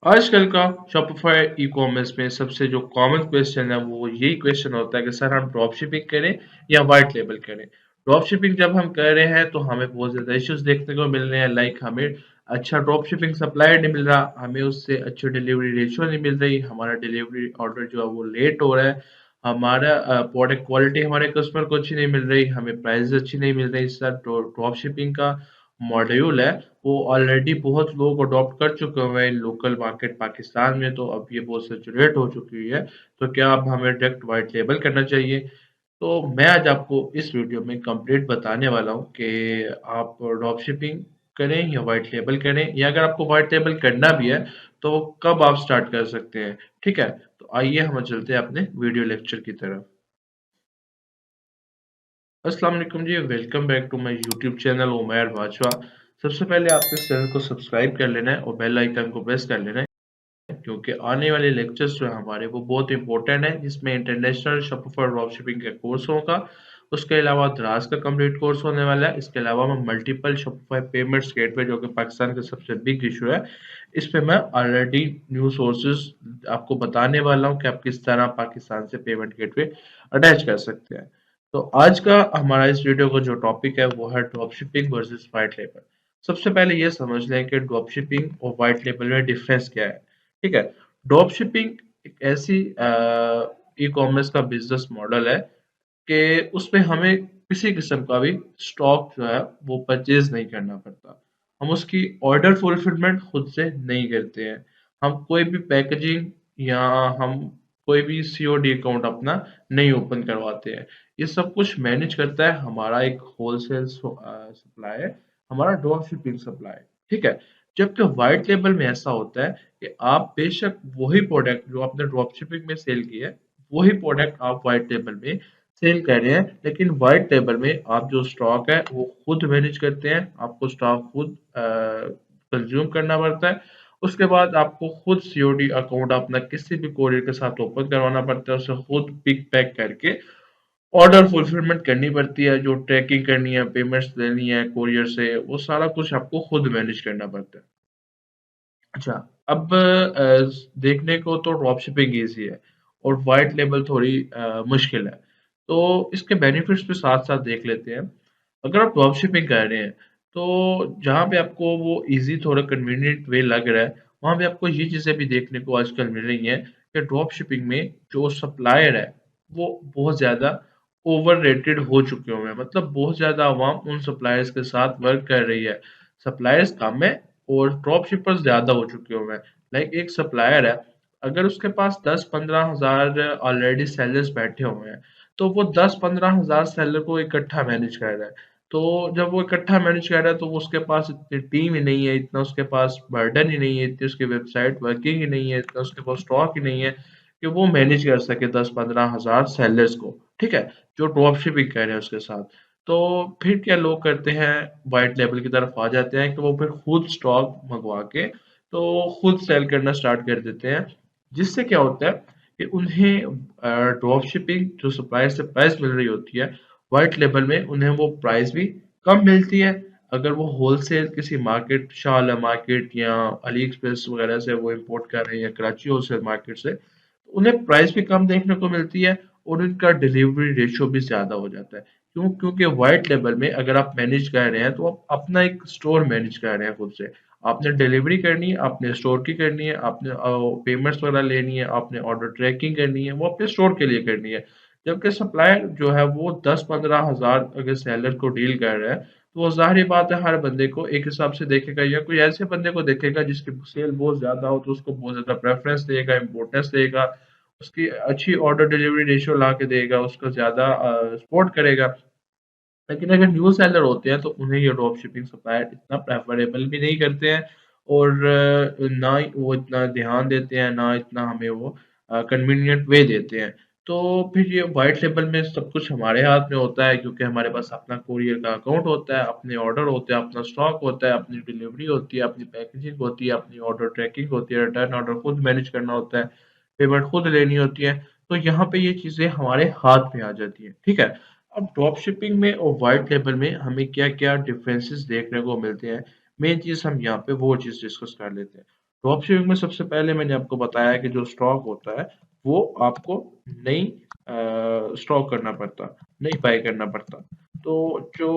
आजकल का Shopify e-commerce में सबसे जो कॉमन क्वेश्चन है वो यही क्वेश्चन होता है कि सर हम ड्रॉप शिपिंग करें या व्हाइट लेबल करें। ड्रॉप शिपिंग जब हम कर रहे हैं तो हमें बहुत ज़्यादा इश्यूज देखने को मिल रहे हैं, लाइक हमें अच्छा ड्रॉप शिपिंग सप्लायर नहीं मिल रहा, हमें उससे अच्छी डिलीवरी रेशियो नहीं मिल रही, हमारा डिलीवरी ऑर्डर जो है वो लेट हो रहा है, हमारा प्रोडक्ट क्वालिटी हमारे कस्टमर को अच्छी नहीं मिल रही, हमें प्राइस अच्छी नहीं मिल रही। सर ड्रॉप शिपिंग का मॉड्यूल है वो ऑलरेडी बहुत लोग अडॉप्ट कर चुके हुए हैं लोकल मार्केट पाकिस्तान में, तो अब ये बहुत सैचुरेट हो चुकी है। तो क्या अब हमें डायरेक्ट व्हाइट लेबल करना चाहिए? तो मैं आज आपको इस वीडियो में कंप्लीट बताने वाला हूँ कि आप ड्रॉप शिपिंग करें या व्हाइट लेबल करें, या अगर आपको व्हाइट लेबल करना भी है तो कब आप स्टार्ट कर सकते हैं। ठीक है, तो आइए हम चलते हैं अपने वीडियो लेक्चर की तरफ। अस्सलाम वालेकुम जी, welcome back to my YouTube channel Umair Bajwa. सबसे पहले आपको इस चैनल को सब्सक्राइब कर लेना है और बेल आइकन को प्रेस कर लेना है, क्योंकि आने वाले लेक्चर्स जो हैं हमारे वो बहुत इंपॉर्टेंट हैं, जिसमें इंटरनेशनल शॉपिफाई ड्रॉप शिपिंग का कोर्स होगा। उसके अलावा द्रास का कंप्लीट कोर्स होने वाला है। इसके अलावा मैं मल्टीपल शॉपिफाई पेमेंट्स गेटवे, जो कि पाकिस्तान का सबसे बिग इशू है, इस पे मैं ऑलरेडी न्यू सोर्सेज आपको बताने वाला हूँ कि आप किस तरह पाकिस्तान से पेमेंट गेटवे अटैच कर सकते हैं। तो आज का हमारा इस वीडियो का जो टॉपिक है वो है drop shipping versus white label. सबसे पहले ये समझ लें कि ड्रॉप शिपिंग और व्हाइट लेबल में डिफरेंस क्या है। ठीक है, ड्रॉप शिपिंग एक ऐसी ई कॉमर्स का बिजनेस मॉडल है कि उसमें हमें किसी किस्म का भी स्टॉक जो है वो परचेज नहीं करना पड़ता। हम उसकी ऑर्डर फुलफिलमेंट खुद से नहीं करते हैं। हम कोई भी पैकेजिंग या हम कोई भी सीओडी अकाउंट अपना नहीं ओपन करवाते हैं। ये सब कुछ मैनेज करता है हमारा एक होलसेल सप्लाई है, हमारा ड्रॉप शिपिंग सप्लाई। ठीक है, जबकि व्हाइट लेबल में ऐसा होता है कि आप बेशक वही प्रोडक्ट जो आपने ड्रॉप शिपिंग में सेल किया है, वही प्रोडक्ट आप व्हाइट लेबल में सेल कर रहे हैं, लेकिन व्हाइट लेबल में आप जो स्टॉक है वो खुद मैनेज करते हैं, आपको स्टॉक खुद कंज्यूम करना पड़ता है। उसके बाद आपको खुद सीओडी अकाउंट अपना किसी भी कोरियर के साथ ओपन करवाना पड़ता है, उसे खुद पिक पैक करके ऑर्डर फुलफिलमेंट करनी पड़ती है, जो ट्रैकिंग करनी है, पेमेंट्स लेनी है कोरियर से, वो सारा कुछ आपको खुद मैनेज करना पड़ता है। अच्छा, अब देखने को तो ड्रॉप शिपिंग ईज़ी है और व्हाइट लेबल थोड़ी मुश्किल है। तो इसके बेनिफिट्स भी साथ-साथ देख लेते हैं। अगर आप ड्रॉप शिपिंग कर रहे हैं, तो जहाँ पे आपको वो ईज़ी थोड़ा कन्वीनिएंट वे लग रहा है, वहाँ पे आपको ये चीज़ें भी देखने को आजकल मिल रही हैं कि ड्रॉप शिपिंग में जो सप्लायर है, वो बहुत ज़्यादा ओवररेटेड हो चुके हुए हैं। मतलब बहुत ज़्यादा अवाम उन सप्लायर्स के साथ वर्क कर रही है। सप्लायर्स कम है और ड्रॉप शिपर्स ज़्यादा हो चुके हुए हैं। लाइक एक सप्लायर है, अगर उसके पास 10-15 हज़ार ऑलरेडी सेलर्स बैठे हुए हैं, तो वो 10-15 हज़ार सेलर को इकट्ठा मैनेज कर रहा है। तो जब वो इकट्ठा मैनेज कर रहा है तो उसके पास इतनी टीम ही नहीं है, इतना उसके पास बर्डन ही नहीं है, इतनी उसकी वेबसाइट वर्किंग ही नहीं है, इतना उसके पास स्टॉक ही नहीं है कि वो मैनेज कर सके 10-15 हज़ार सेलर्स को। ठीक है? जो ड्रॉप शिपिंग कर रहे हैं उसके साथ। तो फिर क्या लोग करते हैं, व्हाइट लेबल की तरफ आ जाते हैं कि वो फिर खुद स्टॉक मंगवा के तो खुद सेल करना स्टार्ट कर देते हैं। जिससे क्या होता है कि उन्हें ड्रॉप शिपिंग जो सप्लायर से प्राइस मिल रही होती है, व्हाइट लेबल में उन्हें वो प्राइस भी कम मिलती है। अगर वो होलसेल किसी मार्केट, शाह आलम मार्केट या अली एक्सप्रेस वगैरह से वो इंपोर्ट कर रहे हैं या कराची होलसेल मार्केट से, तो उन्हें प्राइस भी कम देखने को मिलती है और उनका डिलीवरी रेशियो भी ज़्यादा हो जाता है। क्यों? क्योंकि व्हाइट लेबल में अगर आप मैनेज कर रहे हैं तो आप अपना एक स्टोर मैनेज कर रहे हैं खुद से। आपने डिलीवरी करनी है, आपने स्टोर की करनी है, आपने पेमेंट्स वगैरह लेनी है, आपने ऑर्डर ट्रैकिंग करनी है, वो अपने स्टोर के लिए करनी है। जबकि सप्लायर जो है वो 10-15 हज़ार अगर सेलर को डील कर रहा है, तो वो ज़ाहिर-सी बात है हर बंदे को एक हिसाब से देखेगा, या कोई ऐसे बंदे को देखेगा जिसकी सेल बहुत ज़्यादा हो तो उसको बहुत ज़्यादा प्रेफ़रेंस देगा, इम्पोर्टेंस देगा, उसकी अच्छी ऑर्डर डिलीवरी रेशियो ला के देगा, उसको ज़्यादा सपोर्ट करेगा। लेकिन अगर न्यू सेलर होते हैं तो उन्हें ये ड्रॉप शिपिंग सप्लायर इतना प्रेफरेबल भी नहीं करते हैं और ना ही वो इतना ध्यान देते हैं, ना इतना हमें वो कन्वीनिएंट वे देते हैं। तो फिर ये व्हाइट लेबल में सब कुछ हमारे हाथ में होता है, क्योंकि हमारे पास अपना कोरियर का अकाउंट होता है, अपने ऑर्डर होते हैं, अपना स्टॉक होता है, अपनी डिलीवरी होती है, अपनी पैकेजिंग होती है, अपनी ऑर्डर ट्रैकिंग होती है, रिटर्न ऑर्डर खुद मैनेज करना होता है, पेमेंट खुद लेनी होती है। तो यहाँ पे ये चीज़ें हमारे हाथ में आ जाती हैं। ठीक है? अब ड्रॉप शिपिंग में और व्हाइट लेबल में हमें क्या-क्या डिफरेंसेस देखने को मिलते हैं, मेन चीज़ हम यहाँ पे वो चीज़ डिस्कस कर लेते हैं। ड्रॉप शिपिंग में सबसे पहले मैंने आपको बताया कि जो स्टॉक होता है वो आपको नहीं स्टॉक करना पड़ता, नहीं बाय करना पड़ता। तो जो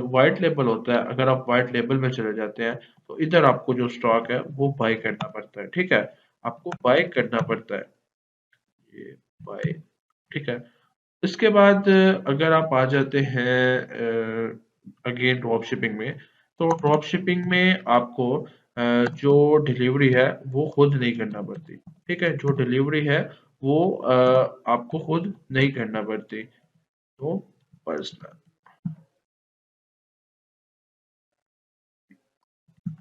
व्हाइट लेबल होता है, अगर आप व्हाइट लेबल में चले जाते हैं तो इधर आपको जो स्टॉक है वो बाय करना पड़ता है, ठीक है? आपको बाय करना पड़ता है, ये बाय, ठीक है? इसके बाद अगर आप आ जाते हैं अगेन ड्रॉप शिपिंग में, तो ड्रॉप शिपिंग में आपको जो डिलीवरी है वो खुद नहीं करना पड़ती, ठीक है? जो डिलीवरी है वो आपको खुद नहीं करना पड़ती। तो पर्सनल,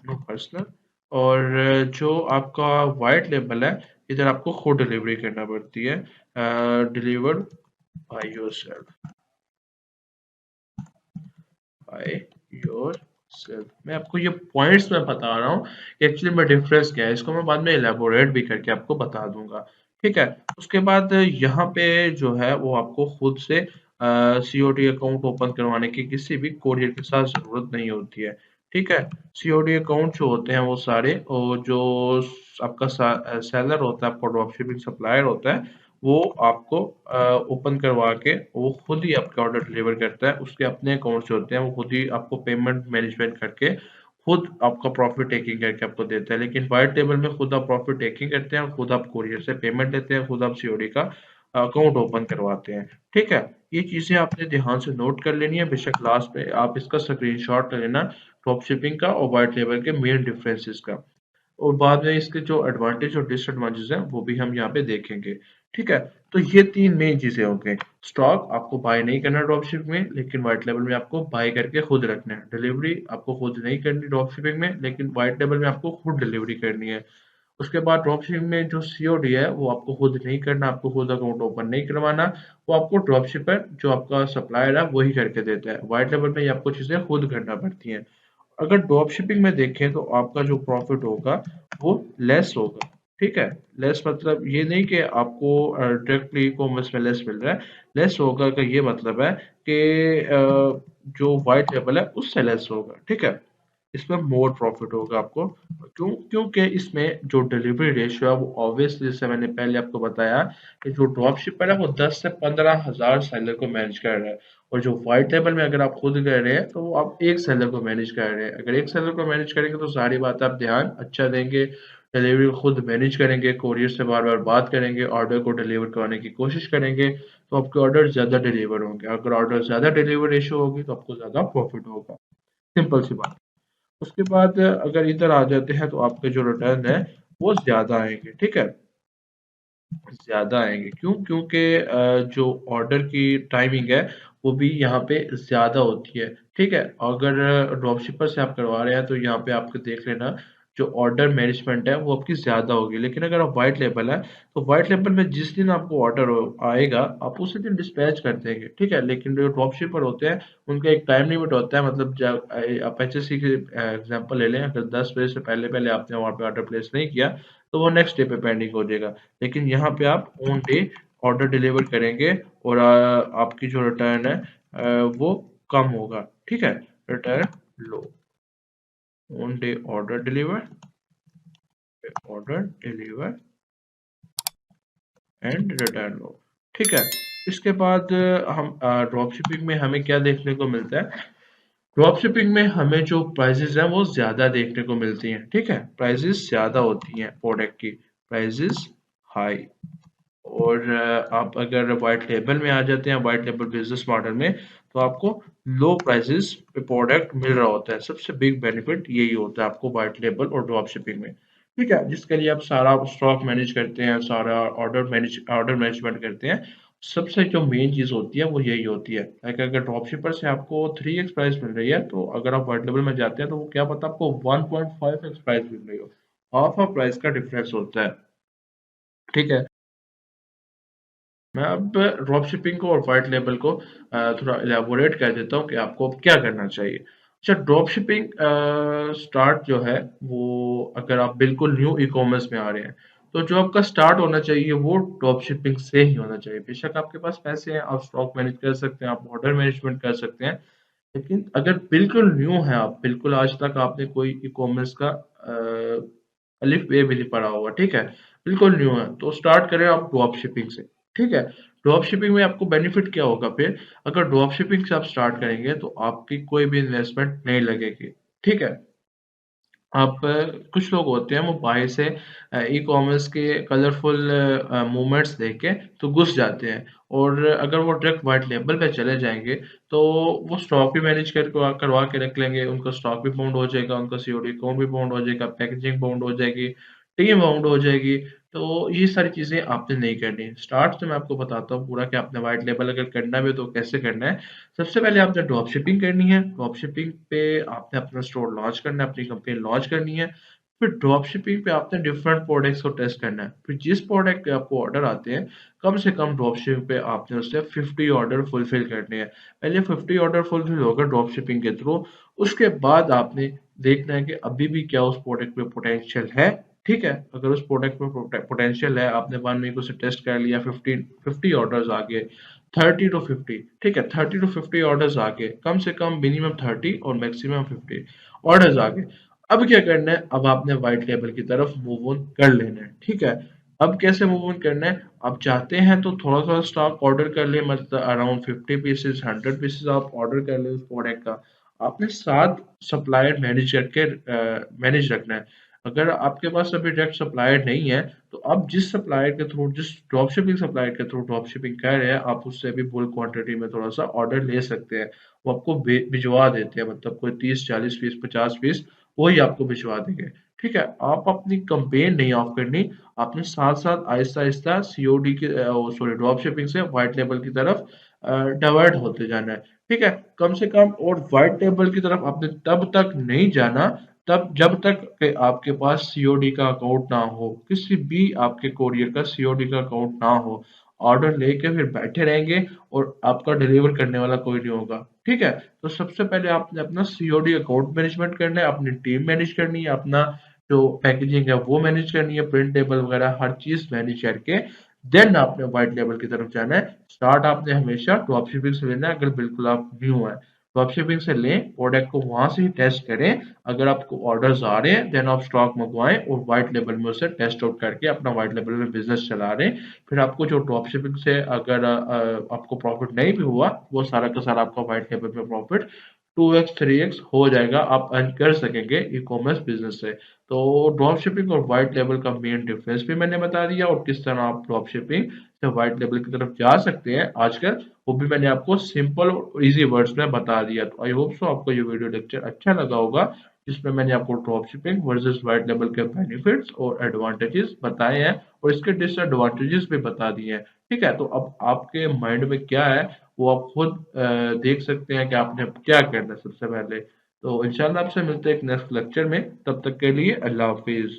नो पर्सनल, और जो आपका वाइट लेबल है, इधर आपको खुद डिलीवरी करना पड़ती है, delivered by yourself, by yourself. मैं आपको ये पॉइंट्स में बता रहा हूँ कि एक्चुअली में डिफरेंस क्या है, इसको मैं बाद में इलेबोरेट भी करके आपको बता दूंगा, ठीक है? उसके बाद यहाँ पे जो है वो आपको खुद से सीओडी अकाउंट ओपन करवाने की किसी भी कोरियर के साथ जरूरत नहीं होती है, ठीक है? सीओडी अकाउंट जो होते हैं वो सारे, और जो आपका सेलर होता है, आपका ड्रॉपशिपिंग सप्लायर होता है, वो आपको ओपन करवा के वो खुद ही आपका ऑर्डर डिलीवर करता है। उसके अपने अकाउंट्स होते हैं, वो खुद ही आपको पेमेंट मैनेजमेंट करके खुद आपका प्रॉफिट टेकिंग करके आपको देता है। लेकिन व्हाइट टेबल में खुद आप प्रॉफिट टेकिंग करते हैं और खुद आप कोरियर से पेमेंट लेते हैं, खुद आप सीओडी का अकाउंट ओपन करवाते हैं, ठीक है? ये चीजें आपने ध्यान से नोट कर लेनी है। बेशक लास्ट में आप इसका स्क्रीनशॉट ले लेना, ड्रॉप शिपिंग का और व्हाइट लेबल के मेन डिफरेंसेस का, और बाद में इसके जो एडवांटेज और डिसएडवांटेज हैं वो भी हम यहाँ पे देखेंगे, ठीक है? तो ये तीन मेन चीजें हो गई। स्टॉक आपको बाय नहीं करना ड्रॉप शिपिंग में, लेकिन व्हाइट लेवल में आपको बाय करके खुद रखना है। डिलीवरी आपको खुद नहीं करनी ड्रॉप शिपिंग में, लेकिन व्हाइट लेवल में आपको खुद डिलीवरी करनी है। उसके बाद ड्रॉप शिपिंग में जो सीओडी है वो आपको खुद नहीं करना, आपको खुद अकाउंट ओपन नहीं करवाना, वो आपको ड्रॉप शिपर जो आपका सप्लायर है वही करके देता है। व्हाइट लेवल में ये आपको चीजें खुद करना पड़ती हैं। अगर ड्रॉप शिपिंग में देखें तो आपका जो प्रॉफिट होगा वो लेस होगा, ठीक है? लेस मतलब ये नहीं कि आपको डायरेक्टली कॉमर्स में लेस मिल रहा है। लेस होगा का ये मतलब है कि जो वाइट लेवल है उससे लेस होगा, ठीक है? इसमें मोर प्रॉफिट होगा आपको। क्योंकि इसमें जो डिलीवरी रेशियो है वो ऑब्वियसली, जैसे मैंने पहले आपको बताया, कि जो ड्रॉप शिपर है वो 10 से 15,000 सेलर को मैनेज कर रहा है, और जो व्हाइट लेबल में अगर आप खुद कर रहे हैं तो वो आप एक सेलर को मैनेज कर रहे हैं। अगर एक सेलर को मैनेज करेंगे तो सारी बात आप ध्यान अच्छा देंगे, डिलीवरी खुद मैनेज करेंगे, कोरियर से बार बार बात करेंगे, ऑर्डर को डिलीवर करवाने की कोशिश करेंगे, तो आपके ऑर्डर ज्यादा डिलीवर होंगे। अगर ऑर्डर ज्यादा डिलीवर रेशियो होगी तो आपको ज्यादा प्रॉफिट होगा, सिंपल सी बात। उसके बाद अगर इधर आ जाते हैं तो आपके जो रिटर्न है वो ज्यादा आएंगे, ठीक है? ज़्यादा आएँगे, क्यों? क्योंकि जो ऑर्डर की टाइमिंग है, वो भी यहाँ पे ज़्यादा होती है, ठीक है? अगर ड्रॉपशिपर से आप करवा रहे हैं, तो यहाँ पे आपको देख लेना, जो ऑर्डर मैनेजमेंट है, वो आपकी ज़्यादा होगी। लेकिन अगर आप व्हाइट लेबल है, तो व्हाइट लेबल में जिस दिन आपको ऑर्डर आएगा, आप उसी दिन डिस्पैच कर देंगे, ठीक है? लेकिन जो ड्रॉपशिपर होते हैं, उनका एक टाइम लिमिट होता है, मतलब जब आप एचएससी की एग्ज़ाम्पल ले लें, अगर 10 बजे से पहले-पहले आपने वहाँ पे ऑर्डर प्लेस नहीं किया, तो वो नेक्स्ट डे पे पेंडिंग हो जाएगा। लेकिन यहाँ पे आप ऑन डे ऑर्डर डिलीवर करेंगे, और आपकी जो रिटर्न है वो कम होगा, ठीक है? रिटर्न लो, on day order deliver and return लो, ठीक है? इसके बाद हम ड्रॉप शिपिंग में हमें क्या देखने को मिलता है? ड्रॉप शिपिंग में हमें जो प्राइसेस हैं वो ज्यादा देखने को मिलती हैं, ठीक है? प्राइसेस ज्यादा होती हैं प्रोडक्ट की, प्राइसेस हाई। और आप अगर व्हाइट लेबल में आ जाते हैं, व्हाइट लेबल बिजनेस मॉडल में, तो आपको लो प्राइसेस पे प्रोडक्ट मिल रहा होता है। सबसे बिग बेनिफिट यही होता है आपको व्हाइट लेबल और ड्रॉप शिपिंग में, ठीक है? जिसके लिए आप सारा स्टॉक मैनेज करते हैं, सारा ऑर्डर मैनेजमेंट करते हैं। सबसे जो मेन चीज होती है वो यही होती है। लाइक अगर ड्रॉप शिपर से आपको 3x प्राइस मिल रही है, तो अगर आप व्हाइट लेबल में जाते हैं तो वो क्या पता आपको 1.5x प्राइस मिल रही हो। हाफ ऑफ प्राइस का डिफरेंस होता है, ठीक है? मैं अब ड्रॉप शिपिंग को और व्हाइट लेबल को थोड़ा इलेबोरेट कर देता हूँ कि आपको अब क्या करना चाहिए। अच्छा, ड्रॉप शिपिंग स्टार्ट जो है वो, अगर आप बिल्कुल न्यू ई कॉमर्स में आ रहे हैं, तो जो आपका स्टार्ट होना चाहिए वो ड्रॉप शिपिंग से ही होना चाहिए। बेशक आपके पास पैसे हैं, आप स्टॉक मैनेज कर सकते हैं, आप ऑर्डर मैनेजमेंट कर सकते हैं, लेकिन अगर बिल्कुल न्यू है, आप बिल्कुल आज तक आपने कोई ई कॉमर्स का अलिफ बे भी नहीं पढ़ा होगा, ठीक है, बिल्कुल न्यू है। तो स्टार्ट करें आप ड्रॉप शिपिंग से, ठीक है। ड्रॉप शिपिंग में आपको बेनिफिट क्या होगा फिर, अगर ड्रॉप शिपिंग से आप स्टार्ट करेंगे तो आपकी कोई भी इन्वेस्टमेंट नहीं लगेगी, ठीक है। आप कुछ लोग होते हैं वो बाहर से ई-कॉमर्स के कलरफुल मूवमेंट्स देख के तो घुस जाते हैं, और अगर वो डायरेक्ट व्हाइट लेबल पे चले जाएँगे, तो वो स्टॉक भी मैनेज करवा के रख लेंगे, उनका स्टॉक भी बाउंड हो जाएगा, उनका सीओडी अकाउंट भी बाउंड हो जाएगा, पैकेजिंग बाउंड हो जाएगी, टीम बाउंड हो जाएगी। तो ये सारी चीज़ें आपने नहीं करनी। स्टार्ट से मैं आपको बताता हूँ पूरा कि आपने व्हाइट लेबल अगर करना भी है तो कैसे करना है। सबसे पहले आपने ड्रॉप शिपिंग करनी है। ड्रॉप शिपिंग पे आपने अपना स्टोर लॉन्च करना है, अपनी कंपनी लॉन्च करनी है। फिर ड्रॉप शिपिंग पे आपने डिफरेंट प्रोडक्ट्स को टेस्ट करना है। फिर जिस प्रोडक्ट के आपको ऑर्डर आते हैं, कम से कम ड्रॉप शिपिंग पे आपने उससे 50 ऑर्डर फुलफिल करने हैं। पहले 50 ऑर्डर फुलफिल होगा ड्रॉप शिपिंग के थ्रू, उसके बाद आपने देखना है कि अभी भी क्या उस प्रोडक्ट में पोटेंशियल है, ठीक है? अगर उस प्रोडक्ट में पोटेंशियल है, आपने 1 वीक उसे टेस्ट कर लिया, 50 ऑर्डर्स आ गए, 30 टू 50, ठीक है, 30 टू 50 ऑर्डर्स आ गए, कम से कम मिनिमम 30 और मैक्सिमम 50 ऑर्डर्स आ गए। अब क्या करना है, अब आपने व्हाइट लेबल की तरफ मूव ऑन कर लेना है, ठीक है। अब कैसे मूव ऑन करना है, आप चाहते हैं तो थोड़ा थोड़ा स्टॉक ऑर्डर कर ले, मतलब अराउंड 50 पीसेस 100 पीसेस आप ऑर्डर कर ले उस प्रोडक्ट का। आपने 7 सप्लायर मैनेज करके मैनेज रखना है। अगर आपके पास अभी डायरेक्ट सप्लायर नहीं है, तो आप जिस सप्लायर के थ्रू, जिस ड्रॉप शिपिंग सप्लायर के थ्रू ड्रॉप शिपिंग कर रहे हैं, आप उससे भी बुल्क क्वांटिटी में थोड़ा सा ऑर्डर ले सकते हैं। वो आपको भिजवा देते हैं, मतलब कोई 30 40 पीस 50 पीस वही आपको भिजवा देंगे, ठीक है। आप अपनी कंपेन नहीं ऑफ करनी, आपने साथ साथ आहिस्ता आहिस्ता सीओडी की सॉरी ड्रॉप शिपिंग से व्हाइट लेबल की तरफ डाइवर्ट होते जाना है, ठीक है। कम से कम, और व्हाइट लेबल की तरफ आपने तब तक नहीं जाना तब जब तक कि आपके पास सीओडी का अकाउंट ना हो, किसी भी आपके कोरियर का सीओडी का अकाउंट ना हो। ऑर्डर लेके फिर बैठे रहेंगे और आपका डिलीवर करने वाला कोई नहीं होगा, ठीक है। तो सबसे पहले आपने अपना सीओडी अकाउंट मैनेजमेंट करना है, अपनी टीम मैनेज करनी है, अपना जो पैकेजिंग है वो मैनेज करनी है, प्रिंट टेबल वगैरह हर चीज मैनेज करके देन आपने व्हाइट लेबल की तरफ जाना है। स्टार्ट आपने हमेशा ड्रॉप शिपिंग से लेना है, अगर बिल्कुल आप न्यू है। ड्रॉप शिपिंग से लें, प्रोडक्ट को वहां से ही टेस्ट करें, अगर आपको ऑर्डर्स आ रहे हैं देन आप स्टॉक मंगवाएं और व्हाइट लेबल में उसे टेस्ट आउट करके अपना व्हाइट लेबल में बिजनेस चला रहे हैं। फिर आपको जो ड्रॉप शिपिंग से अगर आपको प्रॉफिट नहीं भी हुआ, वो सारा का सारा आपका व्हाइट लेबल में प्रॉफिट 2x 3x हो जाएगा, आप अर्न कर सकेंगे ई कॉमर्स बिजनेस से। तो ड्रॉप शिपिंग और व्हाइट लेबल का मेन डिफरेंस भी मैंने बता दिया, और किस तरह आप ड्रॉप शिपिंग से व्हाइट लेबल की तरफ जा सकते हैं आजकल, वो भी मैंने आपको सिंपल और इजी वर्ड्स में बता दिया। तो आई होप सो आपको ये वीडियो लेक्चर अच्छा लगा होगा, जिसमें मैंने आपको drop shipping versus white label के बेनिफिट्स और एडवांटेजेस बताए हैं, और इसके डिसएडवांटेजेस भी बता दिए हैं, ठीक है। तो अब आपके माइंड में क्या है वो आप खुद देख सकते हैं कि आपने क्या करना है सबसे पहले। तो इंशाल्लाह आपसे मिलते हैं एक नेक्स्ट लेक्चर में, तब तक के लिए अल्लाह हाफिज।